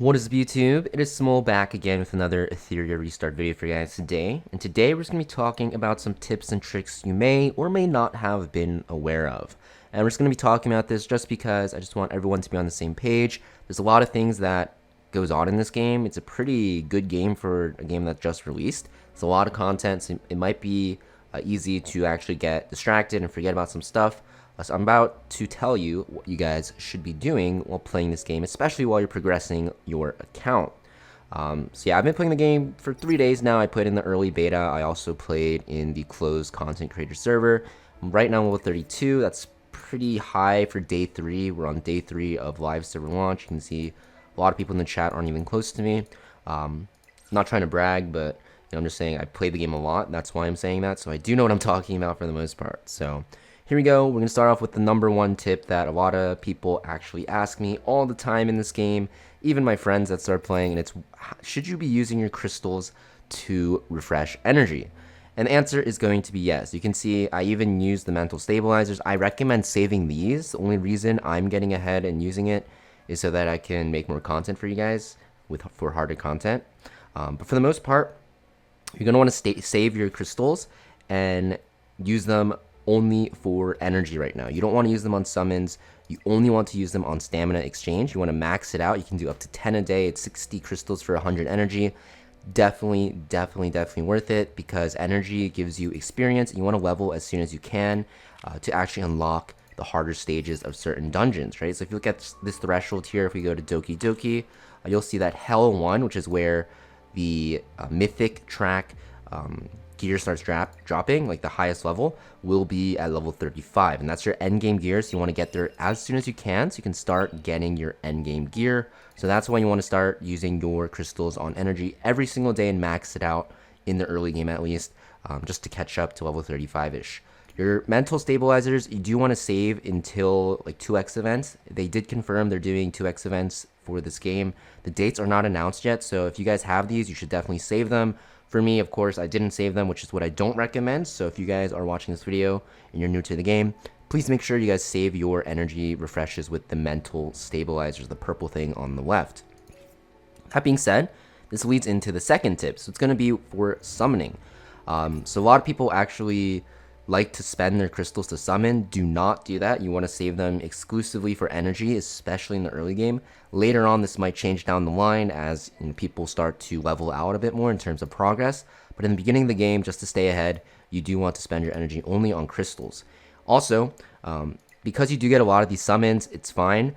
What is up, YouTube? It is Samool back again with another Etheria restart video for you guys today. And today we're just going to be talking about some tips and tricks you may or may not have been aware of. And we're just going to be talking about this just because I just want everyone to be on the same page. There's a lot of things that goes on in this game. It's a pretty good game for a game that just released. It's a lot of content, so it might be easy to actually get distracted and forget about some stuff. So I'm about to tell you what you guys should be doing while playing this game, especially while you're progressing your account. So yeah, I've been playing the game for 3 days now. I played in the early beta. I also played in the closed content creator server. Right now I'm level 32. That's pretty high for day 3. We're on day 3 of live server launch. You can see a lot of people in the chat aren't even close to me. Not trying to brag, but I'm just saying I played the game a lot. That's why I'm saying that. So I do know what I'm talking about for the most part. So here we go. We're going to start off with the number one tip that a lot of people actually ask me all the time in this game, even my friends that start playing, and it's, should you be using your crystals to refresh energy? And the answer is going to be yes. You can see I even use the mental stabilizers. I recommend saving these. The only reason I'm getting ahead and using it is so that I can make more content for you guys for harder content. But for the most part, you're going to want to save your crystals and use them only for energy right now. You don't want to use them on summons. You only want to use them on stamina exchange. You want to max it out. You can do up to 10 a day. It's 60 crystals for 100 energy. Definitely worth it because energy gives you experience and you want to level as soon as you can to actually unlock the harder stages of certain dungeons, right? So if you look at this threshold here, if we go to DokiDoki, you'll see that Hell 1, which is where the mythic track gear starts dropping, like the highest level will be at level 35, and that's your end game gear. So you want to get there as soon as you can so you can start getting your end game gear. So that's when you want to start using your crystals on energy every single day and max it out in the early game at least, just to catch up to level 35-ish. Your mental stabilizers, you do want to save until like 2x events. They did confirm they're doing 2x events for this game. The dates are not announced yet, so if you guys have these, you should definitely save them. For me, of course, I didn't save them, which is what I don't recommend. So if you guys are watching this video and you're new to the game, please make sure you guys save your energy refreshes with the mental stabilizers, the purple thing on the left. That being said, this leads into the second tip. So it's going to be for summoning. So a lot of people actually like to spend their crystals to summon. Do not do that. You want to save them exclusively for energy, especially in the early game. Later on, this might change down the line as people start to level out a bit more in terms of progress. But in the beginning of the game, just to stay ahead, you do want to spend your energy only on crystals. Also, because you do get a lot of these summons, it's fine.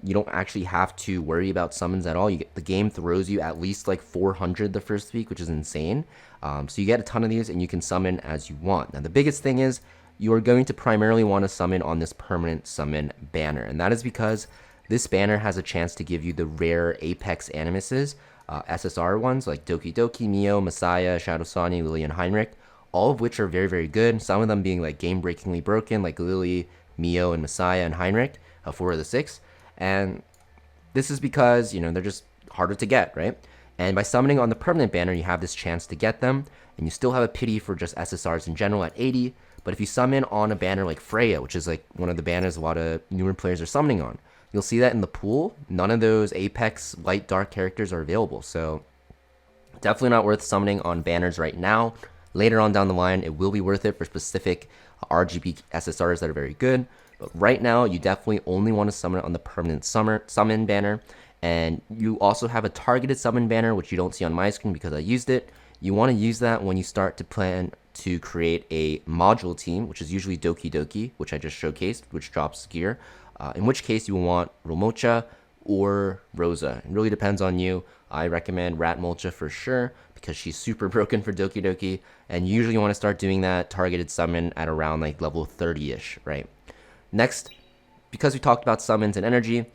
You don't actually have to worry about summons at all. The game throws you at least like 400 the first week, which is insane. So you get a ton of these and you can summon as you want. Now the biggest thing is you are going to primarily want to summon on this permanent summon banner. And that is because this banner has a chance to give you the rare Apex Animuses, SSR ones like DokiDoki, Mio, Messiah, Shadow Sonny, Lily, and Heinrich, all of which are very good. Some of them being like game-breakingly broken, like Lily, Mio, and Messiah, and Heinrich, 4 of the 6. And this is because, they're just harder to get, right? And by summoning on the permanent banner, you have this chance to get them, and you still have a pity for just SSRs in general at 80. But if you summon on a banner like Freya, which is like one of the banners a lot of newer players are summoning on, you'll see that in the pool, none of those Apex light dark characters are available. So definitely not worth summoning on banners right now. Later on down the line, it will be worth it for specific RGB SSRs that are very good. But right now, you definitely only want to summon it on the permanent summon banner. And you also have a targeted summon banner, which you don't see on my screen because I used it. You want to use that when you start to plan to create a module team, which is usually DokiDoki, which I just showcased, which drops gear. In which case you will want Romocha or Rosa. It really depends on you. I recommend Ratmolcha for sure because she's super broken for DokiDoki. And usually you want to start doing that targeted summon at around like level 30-ish, right? Next, because we talked about summons and energy,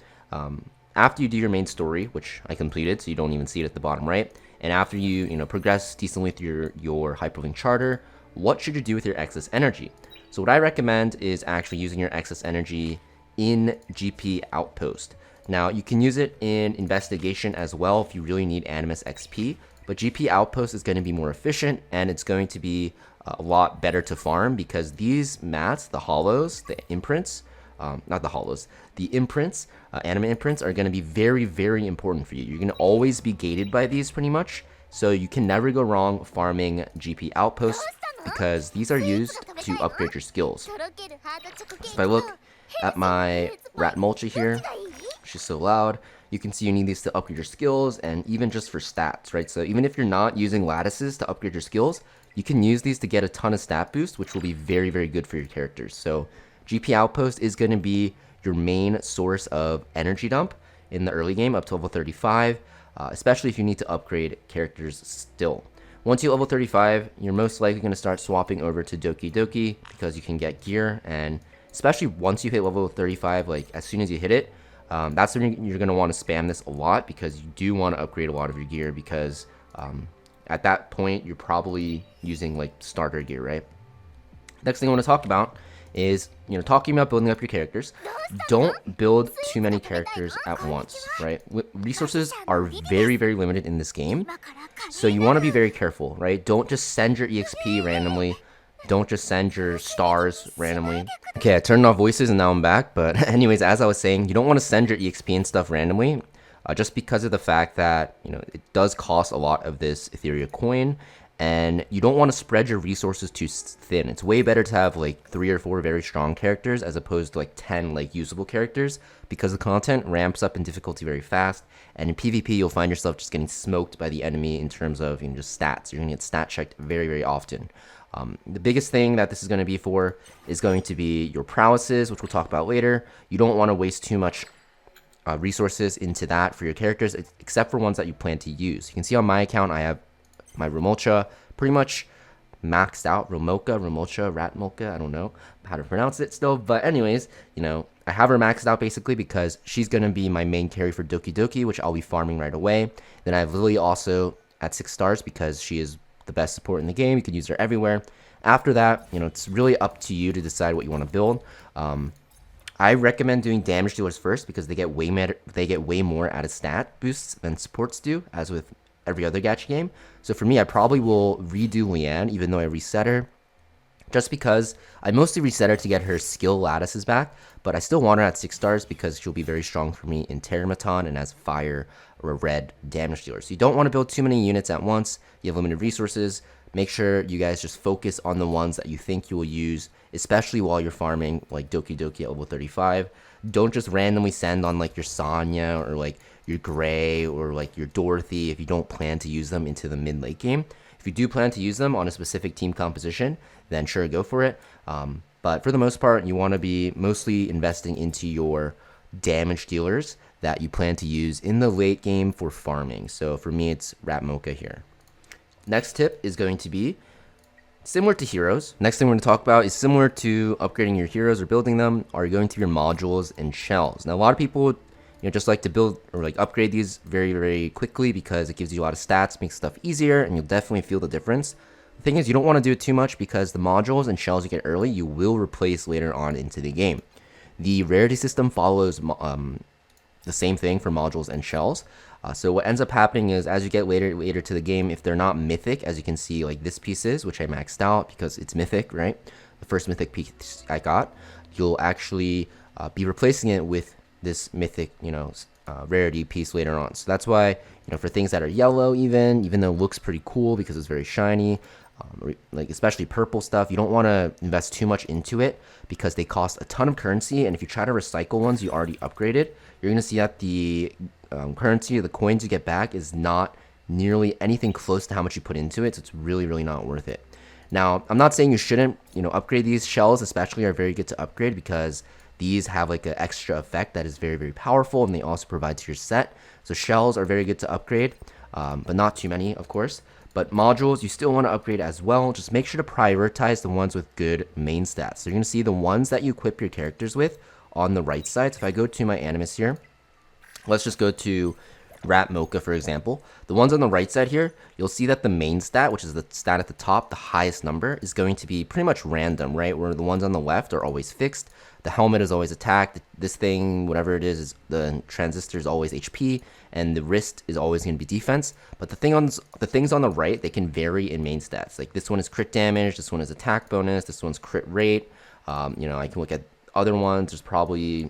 after you do your main story, which I completed, so you don't even see it at the bottom right, and after you progress decently through your Hyperlink Charter, what should you do with your excess energy? So what I recommend is actually using your excess energy in GP Outpost. Now, you can use it in Investigation as well if you really need Animus XP, but GP Outpost is going to be more efficient, and it's going to be a lot better to farm because these mats, the hollows, the imprints, not the hollows, the imprints anima imprints are going to be very, very important for you. You're going to always be gated by these pretty much, so you can never go wrong farming GP Outposts because these are used to upgrade your skills. So if I look at my rat mulcha here, which is so loud, you can see you need these to upgrade your skills and even just for stats, right? So even if you're not using lattices to upgrade your skills, you can use these to get a ton of stat boost, which will be very, very good for your characters. So GP Outpost is going to be your main source of energy dump in the early game up to level 35, especially if you need to upgrade characters still. Once you level 35, you're most likely going to start swapping over to DokiDoki because you can get gear, and especially once you hit level 35, like as soon as you hit it, that's when you're going to want to spam this a lot because you do want to upgrade a lot of your gear because at that point you're probably using like starter gear, right? Next thing I want to talk about is, talking about building up your characters. Don't build too many characters at once, right? Resources are very, very limited in this game, so you want to be very careful, right? Don't just send your EXP randomly. Don't just send your stars randomly. Okay, I turned off voices and now I'm back, but anyways, as I was saying, you don't want to send your EXP and stuff randomly, just because of the fact that, it does cost a lot of this Etheria coin, and you don't want to spread your resources too thin. It's way better to have like 3 or 4 very strong characters as opposed to like 10 like usable characters, because the content ramps up in difficulty very fast, and in PvP you'll find yourself just getting smoked by the enemy in terms of just stats. You're going to get stat checked very, very often. The biggest thing that this is going to be for is going to be your prowesses, which we'll talk about later. You don't want to waste too much resources into that for your characters, except for ones that you plan to use. You can see on my account I have my Romolcha pretty much maxed out. Romolcha, Ratmolka, I don't know how to pronounce it still, but anyways, I have her maxed out basically because she's going to be my main carry for DokiDoki, which I'll be farming right away. Then I have Lily also at 6 stars because she is the best support in the game. You can use her everywhere. After that, it's really up to you to decide what you want to build. I recommend doing damage dealers first because they get way more out of stat boosts than supports do, as with every other gacha game. So for me, I probably will redo Leanne, even though I reset her, just because I mostly reset her to get her skill lattices back, but I still want her at 6 stars because she'll be very strong for me in Terramaton and as fire or a red damage dealer. So you don't want to build too many units at once. You have limited resources. Make sure you guys just focus on the ones that you think you will use, especially while you're farming like DokiDoki at level 35. Don't just randomly send on like your Sonya or like your Gray or like your Dorothy if you don't plan to use them into the mid-late game. If you do plan to use them on a specific team composition, then sure, go for it. But for the most part, you want to be mostly investing into your damage dealers that you plan to use in the late game for farming. So for me, it's Ratmocha here. Next tip is going to be similar to heroes. Next thing we're going to talk about is similar to upgrading your heroes or building them, are going to your modules and shells. Now, a lot of people just like to build or like upgrade these very, very quickly because it gives you a lot of stats, makes stuff easier, and you'll definitely feel the difference. The thing is, you don't want to do it too much because the modules and shells you get early, you will replace later on into the game. The rarity system follows the same thing for modules and shells. So what ends up happening is as you get later to the game, if they're not mythic, as you can see like this piece is, which I maxed out because it's mythic, right? The first mythic piece I got, you'll actually be replacing it with this mythic, rarity piece later on. So that's why, for things that are yellow, even though it looks pretty cool because it's very shiny, like especially purple stuff, you don't want to invest too much into it because they cost a ton of currency. And if you try to recycle ones you already upgraded, you're going to see that the currency or the coins you get back is not nearly anything close to how much you put into it. So it's really, really not worth it. Now, I'm not saying you shouldn't, upgrade these. Shells especially are very good to upgrade because these have like an extra effect that is very, very powerful, and they also provide to your set. So shells are very good to upgrade, but not too many, of course. But modules, you still want to upgrade as well. Just make sure to prioritize the ones with good main stats. So you're going to see the ones that you equip your characters with on the right side. So if I go to my animus here, let's just go to Rat Mocha, for example. The ones on the right side here, you'll see that the main stat, which is the stat at the top, the highest number, is going to be pretty much random, right? Where the ones on the left are always fixed. The helmet is always attack. This thing, whatever it is the transistor is always HP, and the wrist is always going to be defense. But the things on the right, they can vary in main stats. Like this one is crit damage, this one is attack bonus, this one's crit rate. I can look at other ones, there's probably,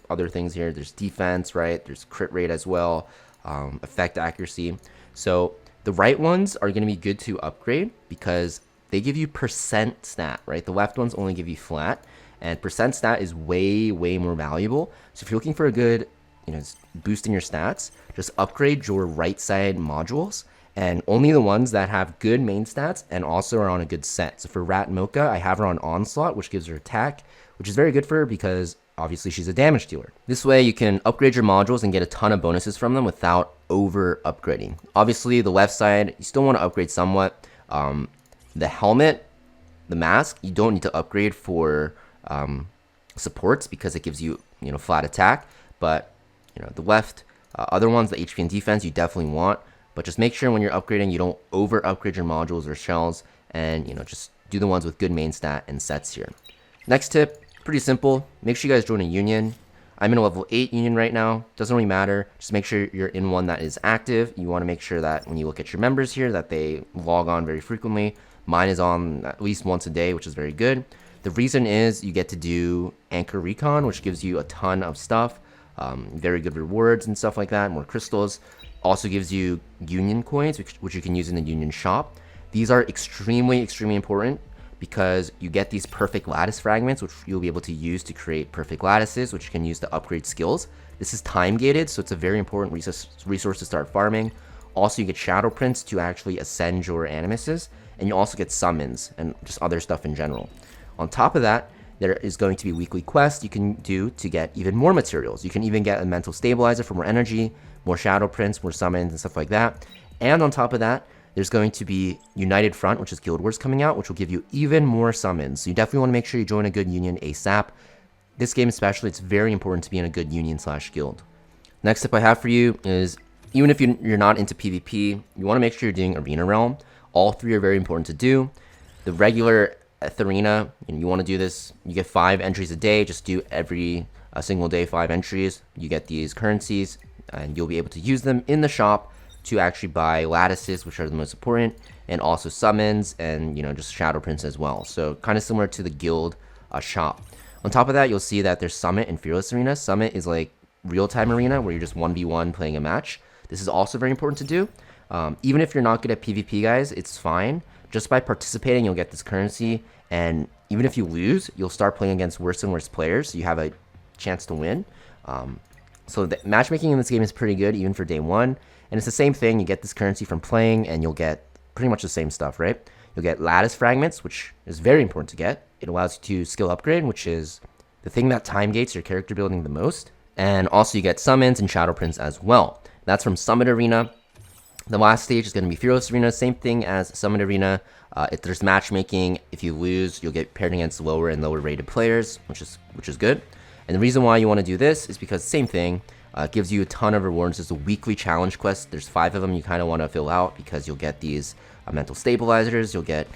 other things here. There's defense, right? There's crit rate as well, effect accuracy. So the right ones are going to be good to upgrade because they give you percent stat, right? The left ones only give you flat, and percent stat is way, way more valuable. So if you're looking for a good, boost in your stats, just upgrade your right side modules, and only the ones that have good main stats and also are on a good set. So for Rat Mocha, I have her on Onslaught, which gives her attack, which is very good for her because obviously she's a damage dealer. This way you can upgrade your modules and get a ton of bonuses from them without over upgrading. Obviously the left side, you still want to upgrade somewhat. The helmet, the mask, you don't need to upgrade for supports because it gives you, flat attack. But, the left, other ones, the HP and defense, you definitely want. But just make sure when you're upgrading, you don't over upgrade your modules or shells, and just do the ones with good main stat and sets here. Next tip, pretty simple. Make sure you guys join a union. I'm in a level 8 union right now. Doesn't really matter. Just make sure you're in one that is active. You want to make sure that when you look at your members here, that they log on very frequently. Mine is on at least once a day, which is very good. The reason is you get to do Anchor Recon, which gives you a ton of stuff. Very good rewards and stuff like that, more crystals. Also gives you union coins, which you can use in the union shop. These are extremely, extremely important because you get these perfect lattice fragments, which you'll be able to use to create perfect lattices, which you can use to upgrade skills. This is time gated, so it's a very important resource to start farming. Also, you get shadow prints to actually ascend your animuses, and you also get summons and just other stuff in general. On top of that, there is going to be weekly quests you can do to get even more materials. You can even get a mental stabilizer for more energy, more shadow prints, more summons, and stuff like that. And on top of that, there's going to be United Front, which is Guild Wars coming out, which will give you even more summons. So you definitely want to make sure you join a good union ASAP. This game especially, it's very important to be in a good union/guild. Next tip I have for you is, even if you're not into PvP, you want to make sure you're doing Arena Realm. All three are very important to do. The regular Etheria, you want to do this, you get 5 entries a day. Just do every single day 5 entries. You get these currencies, and you'll be able to use them in the shop to actually buy lattices, which are the most important, and also summons and just shadow prints as well. So kind of similar to the guild shop. On top of that, you'll see that there's Summit and Fearless Arena. Summit is like real-time arena where you're just 1v1 playing a match. This is also very important to do. Even if you're not good at PvP, guys, it's fine. Just by participating, you'll get this currency, and even if you lose, you'll start playing against worse and worse players, so you have a chance to win. So the matchmaking in this game is pretty good, even for day 1. And it's the same thing. You get this currency from playing, and you'll get pretty much the same stuff, right? You'll get lattice fragments, which is very important to get. It allows you to skill upgrade, which is the thing that time gates your character building the most. And also you get summons and shadow prints as well. That's from Summit Arena. The last stage is going to be Fearless Arena, same thing as Summit Arena. If there's matchmaking, if you lose, you'll get paired against lower and lower rated players, which is good. And the reason why you want to do this is because same thing, gives you a ton of rewards. There's a weekly challenge quest. There's 5 of them you kind of want to fill out because you'll get these mental stabilizers, you'll get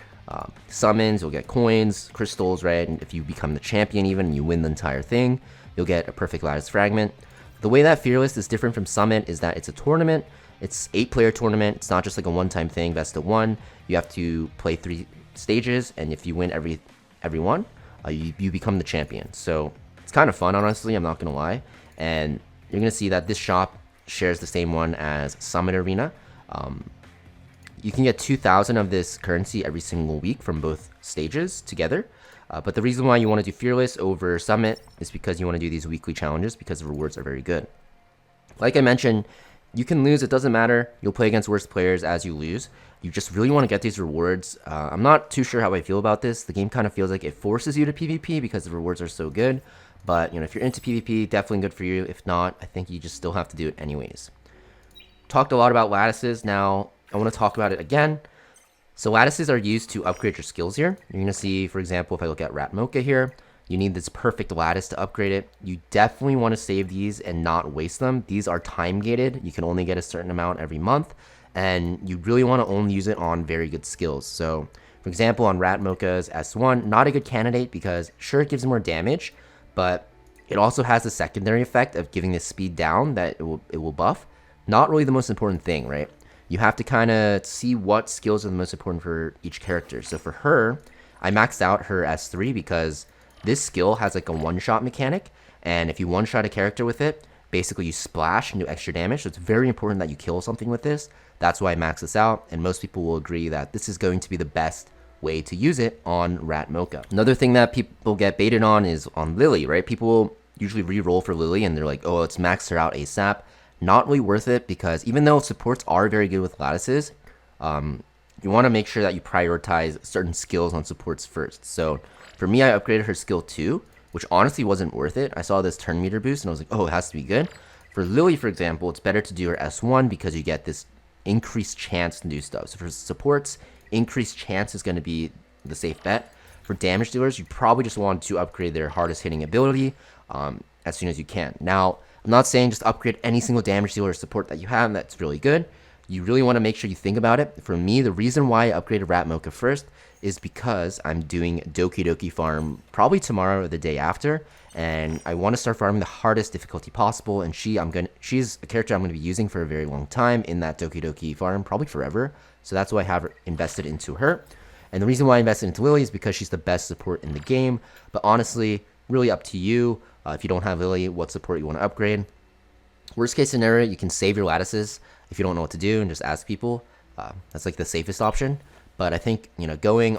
summons, you'll get coins, crystals, right? And if you become the champion even and you win the entire thing, you'll get a perfect lattice fragment. The way that Fearless is different from Summit is that it's a tournament. It's 8-player tournament. It's not just like a one-time thing, best of 1. You have to play 3 stages, and if you win every one, you become the champion. So it's kind of fun, honestly, I'm not going to lie. And you're going to see that this shop shares the same one as Summit Arena. You can get 2,000 of this currency every single week from both stages together. But the reason why you want to do Fearless over Summit is because you want to do these weekly challenges because the rewards are very good. Like I mentioned, you can lose, it doesn't matter. You'll play against worse players as you lose. You just really want to get these rewards. I'm not too sure how I feel about this. The game kind of feels like it forces you to PvP because the rewards are so good. But if you're into PvP, definitely good for you. If not, I think you just still have to do it anyways. Talked a lot about lattices. Now I want to talk about it again. So lattices are used to upgrade your skills here. You're going to see, for example, if I look at Rat Mocha here, you need this perfect lattice to upgrade it. You definitely want to save these and not waste them. These are time gated. You can only get a certain amount every month, and you really want to only use it on very good skills. So for example, on Rat Mocha's S1, not a good candidate because sure, it gives more damage, but it also has the secondary effect of giving the speed down that it will buff. Not really the most important thing, right? You have to kind of see what skills are the most important for each character. So for her, I maxed out her S3 because This skill has like a one-shot mechanic, and if you one-shot a character with it, basically you splash and do extra damage. So it's very important that you kill something with this. That's why I max this out, and most people will agree that this is going to be the best way to use it on Rat Mocha. Another thing that people get baited on is on Lily, right? People will usually re-roll for Lily and they're like, oh, let's max her out ASAP. Not really worth it, because even though supports are very good with lattices, you want to make sure that you prioritize certain skills on supports first. So for me, I upgraded her skill 2, which honestly wasn't worth it. I saw this turn meter boost and I was like, oh, it has to be good. For Lily, for example, it's better to do her S1 because you get this increased chance to do stuff. So for supports, increased chance is going to be the safe bet. For damage dealers, you probably just want to upgrade their hardest hitting ability as soon as you can. Now, I'm not saying just upgrade any single damage dealer or support that you have. That's really good. You really want to make sure you think about it. For me, the reason why I upgraded Rat Mocha first is because I'm doing DokiDoki farm probably tomorrow or the day after, and I want to start farming the hardest difficulty possible. And she's a character I'm going to be using for a very long time in that DokiDoki farm, probably forever. So that's why I have invested into her. And the reason why I invested into Lily is because she's the best support in the game. But honestly, really up to you. If you don't have Lily, what support you want to upgrade. Worst case scenario, you can save your lattices if you don't know what to do and just ask people. That's like the safest option. But I think, going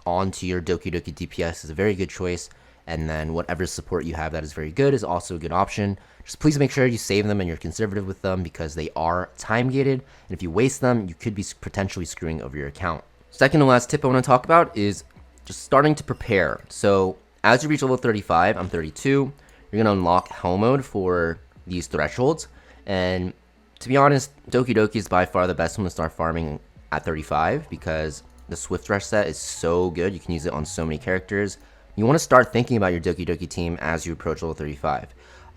on to your DokiDoki DPS is a very good choice. And then whatever support you have that is very good is also a good option. Just please make sure you save them and you're conservative with them, because they are time gated. And if you waste them, you could be potentially screwing over your account. Second and last tip I want to talk about is just starting to prepare. So as you reach level 35, I'm 32, you're going to unlock Hell Mode for these thresholds. And to be honest, DokiDoki is by far the best one to start farming at 35, because the Swift Rush set is so good. You can use it on so many characters. You want to start thinking about your DokiDoki team as you approach level 35.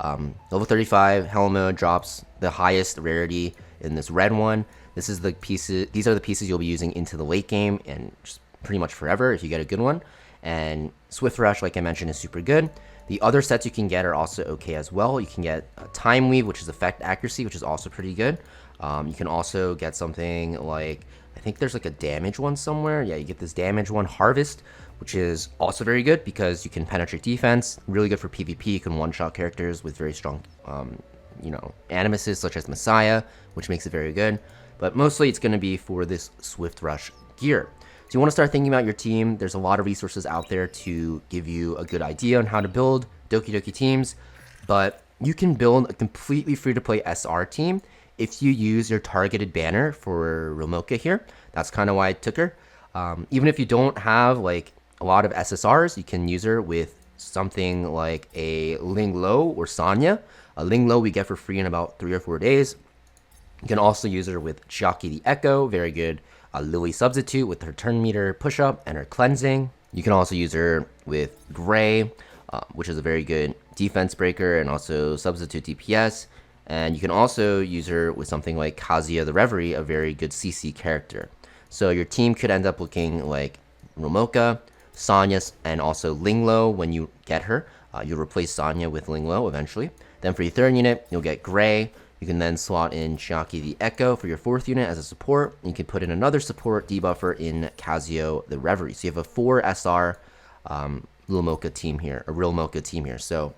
Level 35, Hell Mode drops the highest rarity in this red one. These are the pieces you'll be using into the late game and just pretty much forever if you get a good one. And Swift Rush, like I mentioned, is super good. The other sets you can get are also okay as well. You can get Time Weave, which is effect accuracy, which is also pretty good. You can also get something like, I think there's like a damage one somewhere. Yeah, you get this damage one, Harvest, which is also very good because you can penetrate defense. Really good for PvP. You can one-shot characters with very strong, animuses such as Messiah, which makes it very good. But mostly it's going to be for this Swift Rush gear. So you want to start thinking about your team. There's a lot of resources out there to give you a good idea on how to build DokiDoki teams, but you can build a completely free-to-play SR team if you use your targeted banner for Romoka here. That's kind of why I took her. Even if you don't have like a lot of SSRs, you can use her with something like a Ling Lo or Sonya. A Ling Lo we get for free in about 3 or 4 days. You can also use her with Chiaki the Echo, very good Lily substitute with her turn meter push-up and her cleansing. You can also use her with Gray, which is a very good defense breaker and also substitute DPS. And you can also use her with something like Kazuya the Reverie, a very good CC character. So your team could end up looking like Romoka, Sonya, and also Ling Lo when you get her. You'll replace Sonya with Ling Lo eventually. Then for your third unit, you'll get Gray. You can then slot in Chiaki the Echo for your fourth unit as a support. You can put in another support debuffer in Kazuya the Reverie. So you have a 4 SR Real Mocha team here, a Real Mocha team here. So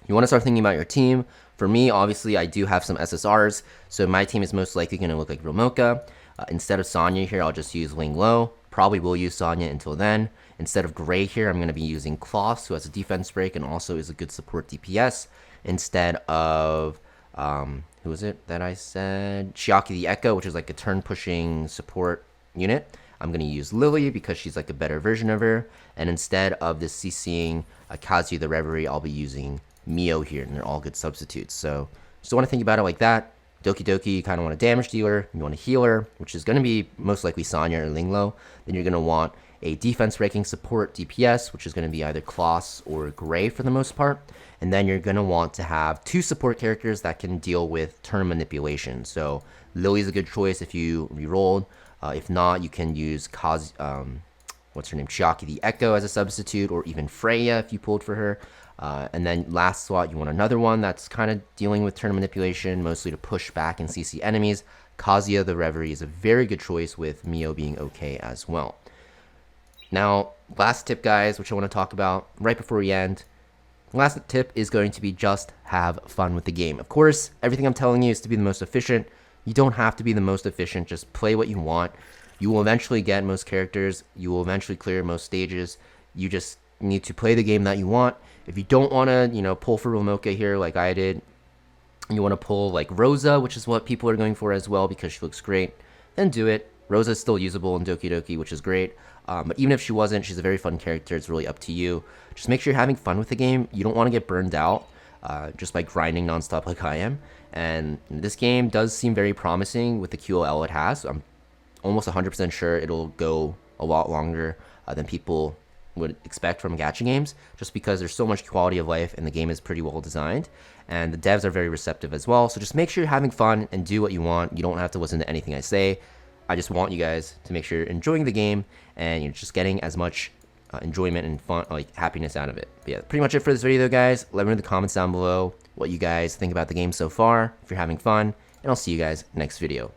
you want to start thinking about your team. For me, obviously, I do have some SSRs, so my team is most likely going to look like Real Mocha. Instead of Sonya here, I'll just use Ling Lo. Probably will use Sonya until then. Instead of Gray here, I'm going to be using Kloss, who has a defense break and also is a good support DPS. Instead of who was it that I said? Chiaki the Echo, which is like a turn-pushing support unit. I'm going to use Lily because she's like a better version of her. And instead of this CCing Kazuya the Reverie, I'll be using Mio here, and they're all good substitutes. So just want to think about it like that. DokiDoki, you kind of want a damage dealer, you want a healer, which is going to be most likely Sonya or Ling Lo. Then you're going to want a defense breaking support DPS, which is going to be either Kloss or Gray for the most part. And then you're going to want to have 2 support characters that can deal with turn manipulation. So Lily's a good choice if you rerolled. If not, you can use what's her name, Chiaki the Echo as a substitute, or even Freya if you pulled for her. And then last slot, you want another one that's kind of dealing with turn manipulation, mostly to push back and CC enemies. Kazuya the Reverie is a very good choice with Mio being okay as well. Now, last tip, guys, which I want to talk about right before we end. Last tip is going to be just have fun with the game. Of course, everything I'm telling you is to be the most efficient. You don't have to be the most efficient. Just play what you want. You will eventually get most characters. You will eventually clear most stages. You just need to play the game that you want. If you don't want to, pull for Ramoka here like I did, you want to pull like Rosa, which is what people are going for as well because she looks great, then do it. Rosa is still usable in DokiDoki, which is great. But even if she wasn't, she's a very fun character. It's really up to you. Just make sure you're having fun with the game. You don't want to get burned out just by grinding nonstop like I am. And this game does seem very promising with the QOL it has. I'm almost 100% sure it'll go a lot longer than people would expect from gacha games, just because there's so much quality of life and the game is pretty well designed. And the devs are very receptive as well. So just make sure you're having fun and do what you want. You don't have to listen to anything I say. I just want you guys to make sure you're enjoying the game and you're just getting as much enjoyment and fun, like happiness out of it. But yeah, pretty much it for this video, though, guys. Let me know in the comments down below what you guys think about the game so far, if you're having fun, and I'll see you guys next video.